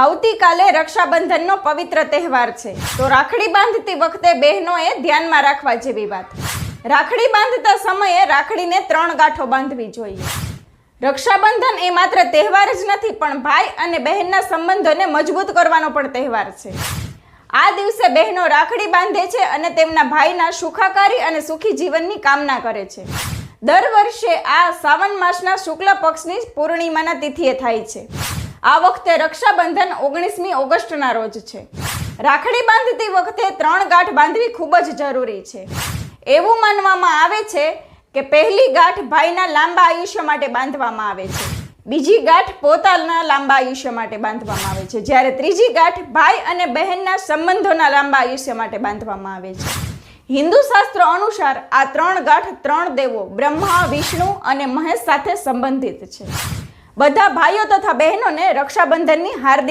આવતીકાલે રક્ષાબંધનનો પવિત્ર તહેવાર છે, તો રાખડી બાંધતી વખતે બહેનોએ ધ્યાનમાં રાખવા જેવી વાત. રાખડી બાંધતા સમયે રાખડીને 3 ગાંઠો બાંધવી જોઈએ. રક્ષાબંધન એ માત્ર તહેવાર જ નથી, પણ ભાઈ અને બહેનના સંબંધોને મજબૂત કરવાનો પણ તહેવાર છે. આ દિવસે બહેનો રાખડી બાંધે છે અને તેમના ભાઈના સુખાકારી અને સુખી જીવનની કામના કરે છે. દર વર્ષે આ સાવન માસના શુક્લ પક્ષની પૂર્ણિમાના તિથિએ થાય છે. આ વખતે રક્ષાબંધન 19મી ઓગસ્ટના રોજ છે. રાખડી બાંધતી વખતે 3 ગાંઠ બાંધવી ખૂબ જ જરૂરી છે. એવું માનવામાં આવે છે કે પહેલી ગાંઠ ભાઈના લાંબા આયુષ્ય માટે બાંધવામાં આવે છે, બીજી ગાંઠ પોતાના લાંબા આયુષ્ય માટે બાંધવામાં આવે છે, જ્યારે ત્રીજી ગાંઠ ભાઈ અને બહેનના સંબંધોના લાંબા આયુષ્ય માટે બાંધવામાં આવે છે. હિન્દુ શાસ્ત્રો અનુસાર આ 3 ગાંઠ 3 દેવો બ્રહ્મા, વિષ્ણુ અને મહેશ સાથે સંબંધિત છે. બધા ભાઈઓ તથા બહેનોને રક્ષાબંધનની હાર્દિક